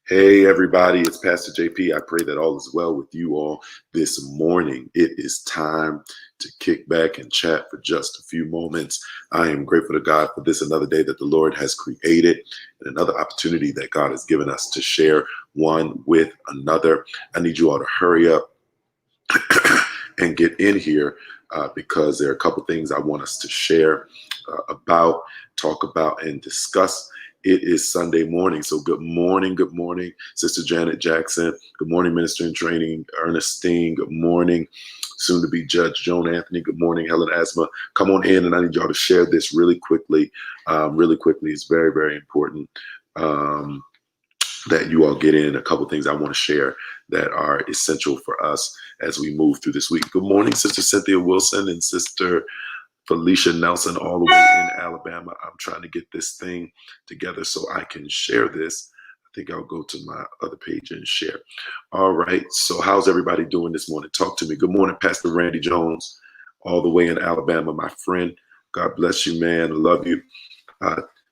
Hey, everybody, it's Pastor JP. I pray that all is well with you all this morning. It is time to kick back and chat for just a few moments. I am grateful to God for this another day that the Lord has created and another opportunity that God has given us to share one with another. I need you all to hurry up and get in here because there are a couple things I want us to share talk about, and discuss. It is Sunday morning, so good morning, Sister Janet Jackson. Good morning, Minister in Training Ernestine. Good morning, soon to be Judge Joan Anthony. Good morning, Helen Asma. Come on in, and I need y'all to share this really quickly. It's very, very important. That you all get in a couple things I want to share that are essential for us as we move through this week. Good morning, Sister Cynthia Wilson and Sister Felicia Nelson, all the way in Alabama. I'm trying to get this thing together so I can share this. I think I'll go to my other page and share. All right. So how's everybody doing this morning? Talk to me. Good morning, Pastor Randy Jones, all the way in Alabama, my friend. God bless you, man. I love you.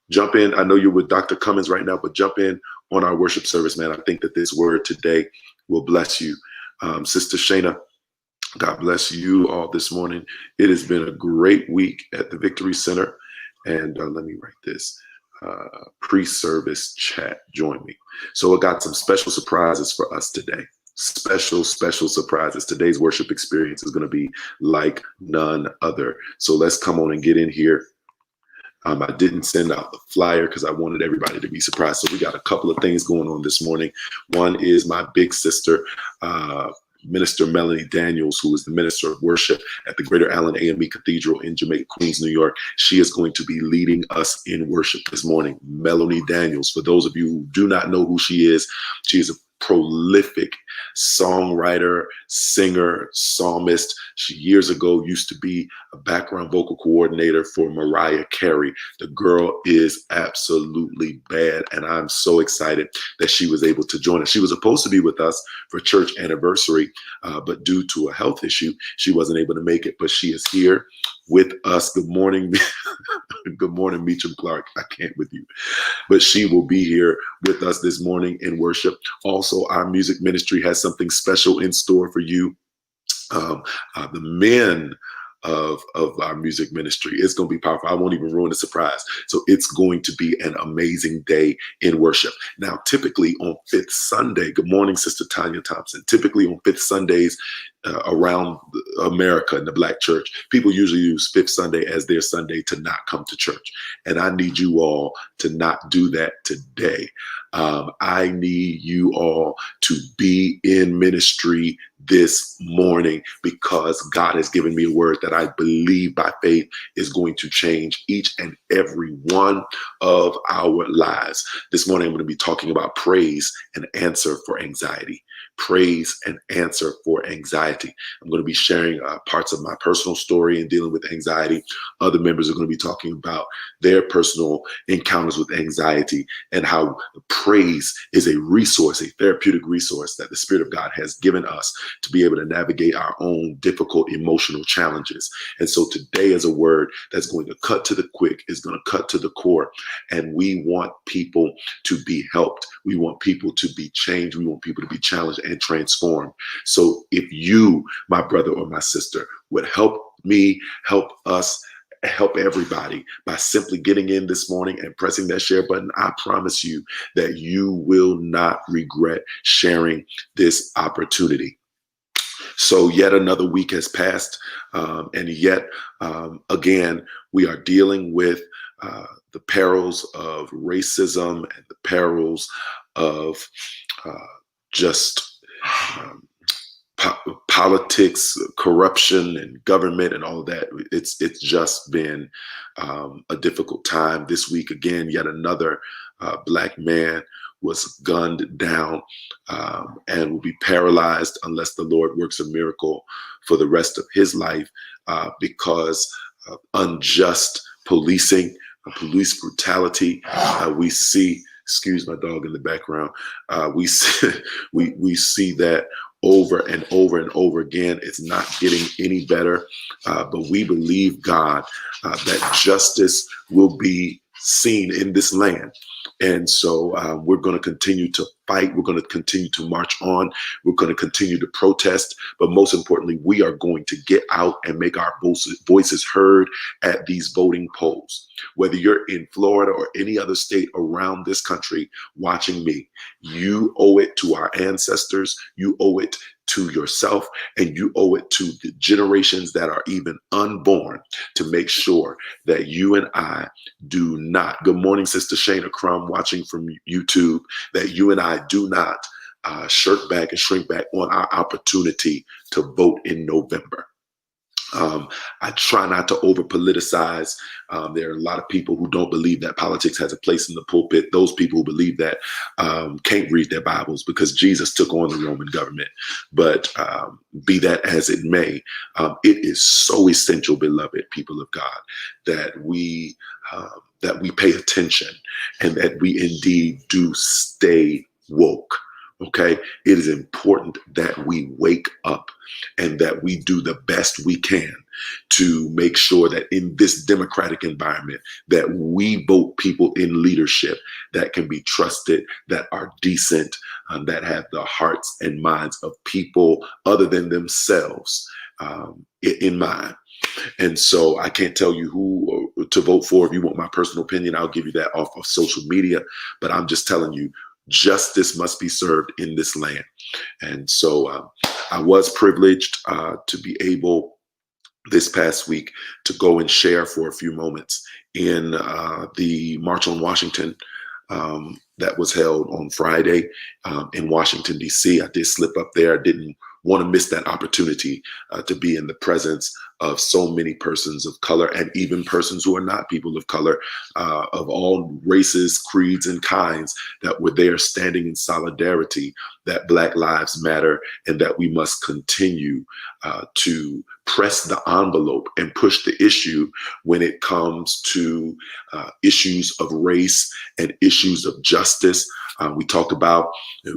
Jump in. I know you're with Dr. Cummins right now, but jump in on our worship service, man. I think that this word today will bless you. Sister Shayna, God bless you all this morning. It has been a great week at the Victory Center. And let me write this. Pre-service chat. Join me. So I got some special surprises for us today. Special surprises. Today's worship experience is going to be like none other. So let's come on and get in here. I didn't send out the flyer because I wanted everybody to be surprised. So we got a couple of things going on this morning. One is my big sister, Minister Melanie Daniels, who is the minister of worship at the Greater Allen AME Cathedral in Jamaica, Queens, New York. She is going to be leading us in worship this morning. Melanie Daniels, for those of you who do not know who she is a prolific songwriter, singer, psalmist. She years ago used to be a background vocal coordinator for Mariah Carey. The girl is absolutely bad, and I'm so excited that she was able to join us. She was supposed to be with us for church anniversary, but due to a health issue, she wasn't able to make it, but she is here with us. Good morning. Good morning, Meacham Clark. I can't with you. But she will be here with us this morning in worship. Also, our music ministry has something special in store for you. The men of our music ministry. It's going to be powerful. I won't even ruin the surprise. So it's going to be an amazing day in worship. Now, typically on Fifth Sunday, good morning, Sister Tanya Thompson. Typically on Fifth Sundays around America in the Black church, people usually use Fifth Sunday as their Sunday to not come to church. And I need you all to not do that today. I need you all to be in ministry this morning because God has given me a word that I believe by faith is going to change each and every one of our lives. This morning, I'm going to be talking about praise and answer for anxiety. Praise and answer for anxiety. I'm going to be sharing parts of my personal story in dealing with anxiety. Other members are going to be talking about their personal encounters with anxiety and how praise is a resource, a therapeutic resource that the Spirit of God has given us to be able to navigate our own difficult emotional challenges. And so today is a word that's going to cut to the quick, is going to cut to the core. And we want people to be helped. We want people to be changed. We want people to be challenged and transformed. So if you, my brother or my sister, would help me, help us, help everybody by simply getting in this morning and pressing that share button, I promise you that you will not regret sharing this opportunity. So yet another week has passed, and yet again, we are dealing with the perils of racism and the perils of politics, corruption, and government, and all of that. It's just been a difficult time. This week, again, yet another Black man was gunned down and will be paralyzed unless the Lord works a miracle for the rest of his life because of unjust policing, police brutality. We see, excuse my dog in the background, we see that over and over and over again. It's not getting any better, but we believe, God, that justice will be seen in this land. And so we're going to continue to fight. We're going to continue to march on. We're going to continue to protest. But most importantly, we are going to get out and make our voices heard at these voting polls. Whether you're in Florida or any other state around this country watching me, you owe it to our ancestors. You owe it to yourself, and you owe it to the generations that are even unborn to make sure that you and I do not, good morning, Sister Shayna Crum watching from YouTube, that you and I do not shirk back and shrink back on our opportunity to vote in November. I try not to over politicize. There are a lot of people who don't believe that politics has a place in the pulpit. Those people who believe that can't read their Bibles because Jesus took on the Roman government. But be that as it may, it is so essential, beloved people of God, that we pay attention and that we indeed do stay woke. Okay, it is important that we wake up and that we do the best we can to make sure that in this democratic environment that we vote people in leadership that can be trusted, that are decent, that have the hearts and minds of people other than themselves in mind. And so I can't tell you who to vote for. If you want my personal opinion, I'll give you that off of social media. But I'm just telling you, justice must be served in this land. And so I was privileged to be able this past week to go and share for a few moments in the March on Washington that was held on Friday in Washington, D.C. I did slip up there. I didn't want to miss that opportunity to be in the presence of so many persons of color and even persons who are not people of color, of all races, creeds, and kinds that were there standing in solidarity that Black Lives Matter and that we must continue to press the envelope and push the issue when it comes to issues of race and issues of justice. It was talked about, it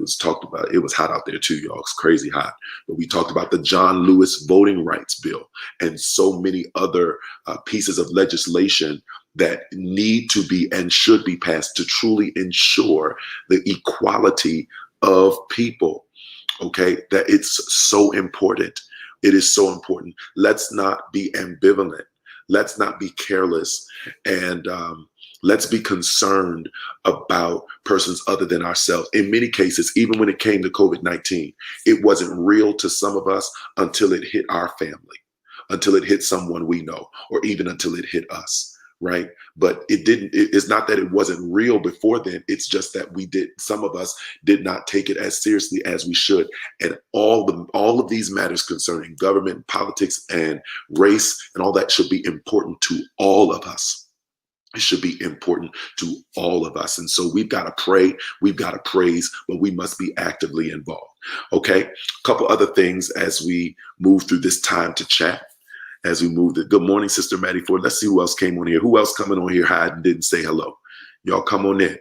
was hot out there too, y'all. It's crazy hot. But we talked about the John Lewis voting rights bill and so many other pieces of legislation that need to be and should be passed to truly ensure the equality of people. Okay, that it's so important. It is so important. Let's not be ambivalent. Let's not be careless. And let's be concerned about persons other than ourselves. In many cases, even when it came to COVID-19, it wasn't real to some of us until it hit our family, until it hit someone we know, or even until it hit us, right? But it's not that it wasn't real before then. It's just that some of us did not take it as seriously as we should. And all of these matters concerning government, politics, and race and all that should be important to all of us. It should be important to all of us. And so we've got to pray, we've got to praise, but we must be actively involved. Okay, a couple other things as we move through this time to chat. As we move, good morning, Sister Maddie Ford. Let's see who else came on here. Who else coming on here hide and didn't say hello? Y'all come on in.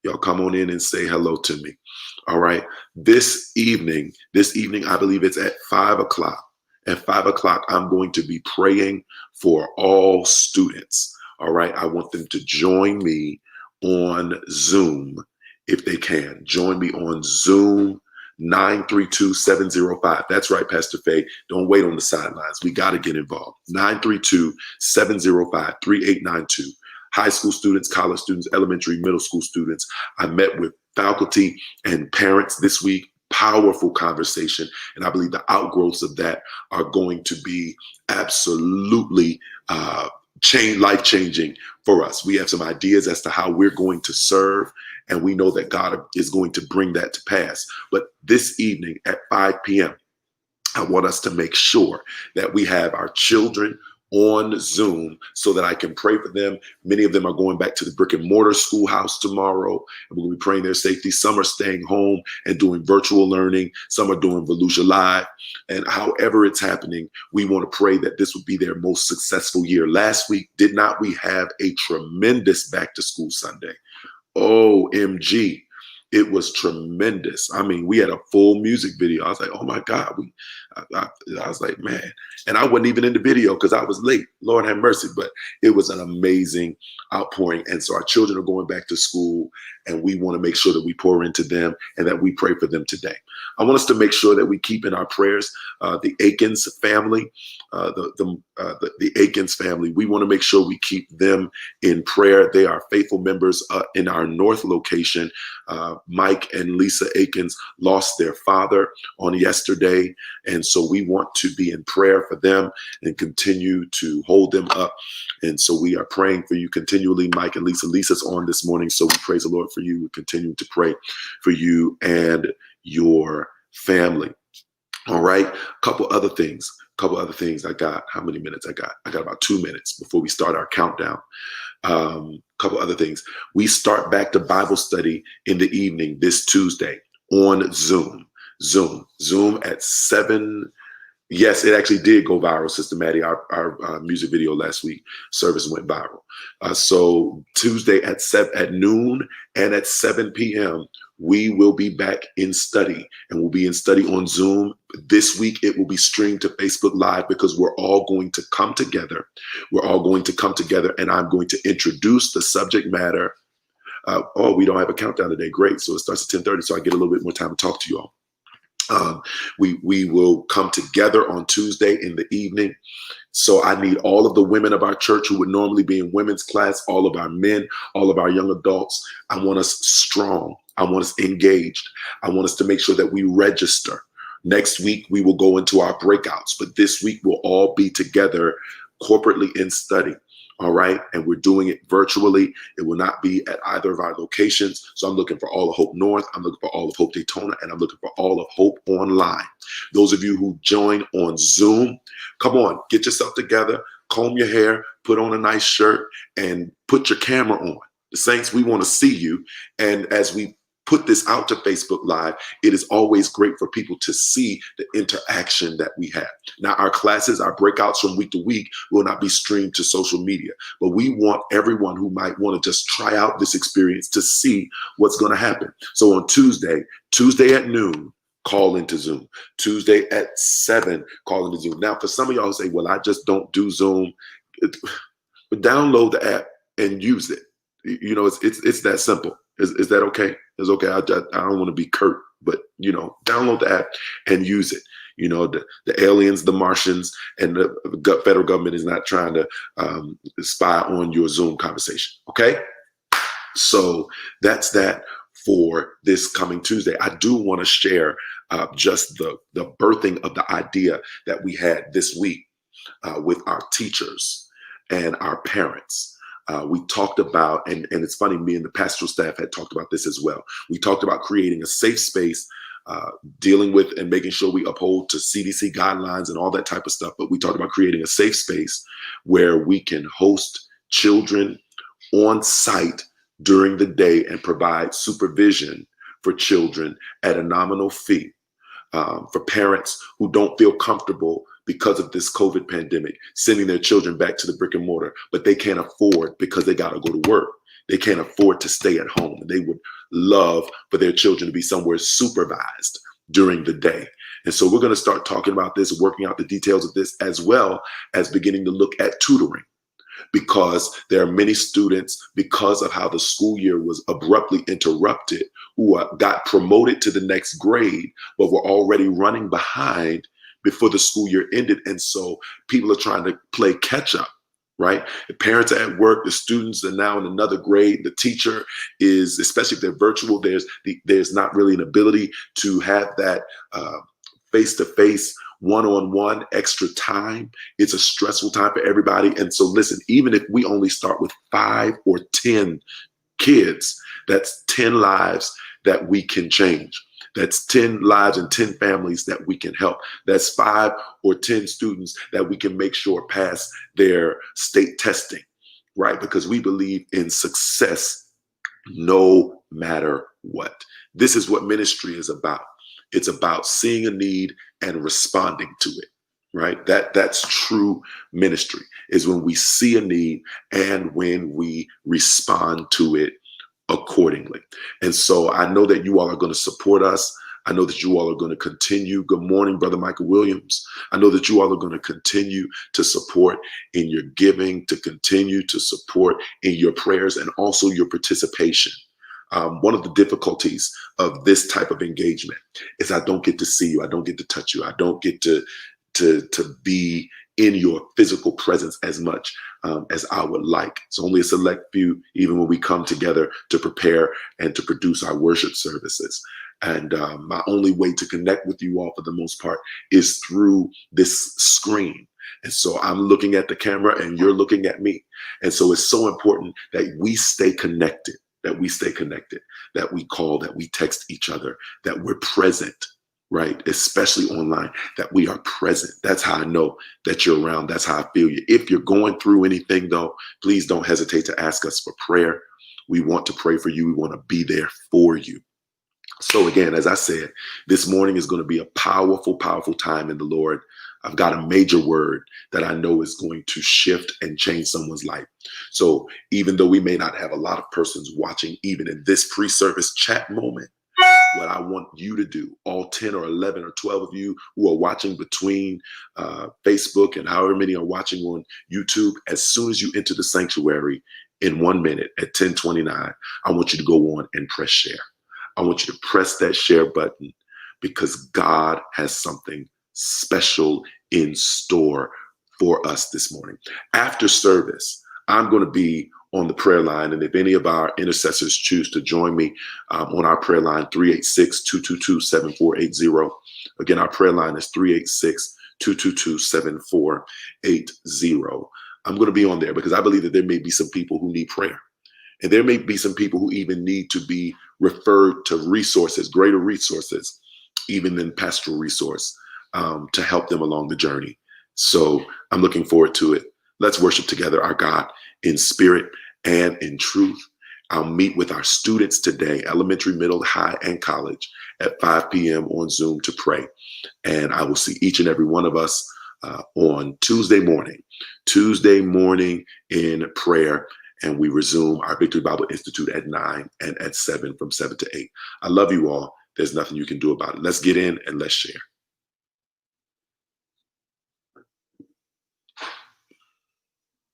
Y'all come on in and say hello to me. All right. This evening, I believe it's at 5 o'clock. At 5 o'clock, I'm going to be praying for all students. All right. I want them to join me on Zoom if they can. Join me on Zoom 932-705. That's right, Pastor Faye. Don't wait on the sidelines. We got to get involved. 932-705-3892. High school students, college students, elementary, middle school students. I met with faculty and parents this week. Powerful conversation. And I believe the outgrowths of that are going to be absolutely life-changing for us. We have some ideas as to how we're going to serve, and we know that God is going to bring that to pass. But this evening at 5 p.m., I want us to make sure that we have our children on Zoom so that I can pray for them. Many of them are going back to the brick and mortar schoolhouse tomorrow, and we're going to be praying their safety. Some are staying home and doing virtual learning. Some are doing Volusia Live. And however it's happening, we want to pray that this would be their most successful year. Last week, did not we have a tremendous back to school Sunday? OMG. It was tremendous. I mean, we had a full music video. I was like, oh my God. I was like, man. And I wasn't even in the video because I was late. Lord have mercy. But it was an amazing outpouring. And so our children are going back to school, and we want to make sure that we pour into them and that we pray for them today. I want us to make sure that we keep in our prayers the Akins family, the Akins family. We want to make sure we keep them in prayer. They are faithful members in our North location. Mike and Lisa Akins lost their father on yesterday. And so we want to be in prayer for them and continue to hold them up. And so we are praying for you continually, Mike and Lisa. Lisa's on this morning, so we praise the Lord for you. We continue to pray for you and your family. All right. Couple other things. I got, how many minutes I got? I got about 2 minutes before we start our countdown. Couple other things. We start back to Bible study in the evening this Tuesday on Zoom at 7. Yes, it actually did go viral, Sister Maddie. Our music video last week service went viral. So Tuesday at noon and at 7 p.m., we will be back in study, and we'll be in study on Zoom. This week, it will be streamed to Facebook Live because we're all going to come together. And I'm going to introduce the subject matter. We don't have a countdown today. Great. So it starts at 10:30, so I get a little bit more time to talk to you all. We will come together on Tuesday in the evening. So I need all of the women of our church who would normally be in women's class, all of our men, all of our young adults. I want us strong. I want us engaged. I want us to make sure that we register. Next week, we will go into our breakouts, but this week we'll all be together corporately in study. All right. And we're doing it virtually. It will not be at either of our locations. So I'm looking for All of Hope North. I'm looking for All of Hope Daytona, and I'm looking for All of Hope online. Those of you who join on Zoom, come on, get yourself together, comb your hair, put on a nice shirt, and put your camera on. The saints, we want to see you. And as we put this out to Facebook Live, it is always great for people to see the interaction that we have. Now, our classes, our breakouts from week to week will not be streamed to social media, but we want everyone who might want to just try out this experience to see what's going to happen. So on Tuesday at noon, call into Zoom. Tuesday at 7, call into Zoom. Now, for some of y'all who say, well, I just don't do Zoom, download the app and use it. You know, it's that simple. Is that okay? It's okay. I don't want to be curt, but, download the app and use it. The aliens, the Martians, and the federal government is not trying to spy on your Zoom conversation. Okay. So that's that for this coming Tuesday. I do want to share just the birthing of the idea that we had this week with our teachers and our parents. We talked about, and it's funny, me and the pastoral staff had talked about this as well. We talked about creating a safe space, dealing with and making sure we uphold to CDC guidelines and all that type of stuff. But we talked about creating a safe space where we can host children on site during the day and provide supervision for children at a nominal fee for parents who don't feel comfortable because of this COVID pandemic, sending their children back to the brick and mortar, but they can't afford because they got to go to work. They can't afford to stay at home. And they would love for their children to be somewhere supervised during the day. And so we're going to start talking about this, working out the details of this, as well as beginning to look at tutoring, because there are many students, because of how the school year was abruptly interrupted, who got promoted to the next grade, but were already running behind before the school year ended. And so people are trying to play catch up, right? The parents are at work, the students are now in another grade. The teacher is, especially if they're virtual, there's not really an ability to have that face-to-face, one-on-one extra time. It's a stressful time for everybody. And so listen, even if we only start with 5 or 10 kids, that's 10 lives that we can change. That's 10 lives and 10 families that we can help. That's 5 or 10 students that we can make sure pass their state testing, right? Because we believe in success no matter what. This is what ministry is about. It's about seeing a need and responding to it, right? That's true ministry, is when we see a need and when we respond to it accordingly. And so I know that you all are going to support us. I know that you all are going to continue. Good morning, Brother Michael Williams. I know that you all are going to continue to support in your giving, to continue to support in your prayers, and also your participation. One of the difficulties of this type of engagement is I don't get to see you. I don't get to touch you. I don't get to be in your physical presence as much as I would like. It's only a select few, even when we come together to prepare and to produce our worship services. And my only way to connect with you all for the most part is through this screen. And so I'm looking at the camera and you're looking at me. And so it's so important that we stay connected, that we call, that we text each other, that we're present, right? Especially online, that we are present. That's how I know that you're around. That's how I feel you. If you're going through anything though, please don't hesitate to ask us for prayer. We want to pray for you. We want to be there for you. So again, as I said, this morning is going to be a powerful, powerful time in the Lord. I've got a major word that I know is going to shift and change someone's life. So even though we may not have a lot of persons watching, even in this pre-service chat moment, what I want you to do, all 10 or 11 or 12 of you who are watching between Facebook and however many are watching on YouTube, as soon as you enter the sanctuary in 1 minute at 10:29, I want you to go on and press share. I want you to press that share button because God has something special in store for us this morning. After service, I'm going to be on the prayer line. And if any of our intercessors choose to join me on our prayer line, 386-222-7480. Again, our prayer line is 386-222-7480. I'm going to be on there because I believe that there may be some people who need prayer. And there may be some people who even need to be referred to resources, greater resources, even than pastoral resource, to help them along the journey. So I'm looking forward to it. Let's worship together our God in spirit and in truth. I'll meet with our students today, elementary, middle, high, and college at 5 p.m. on Zoom to pray. And I will see each and every one of us on Tuesday morning in prayer. And we resume our Victory Bible Institute at 9 and at 7, from 7 to 8. I love you all. There's nothing you can do about it. Let's get in and let's share.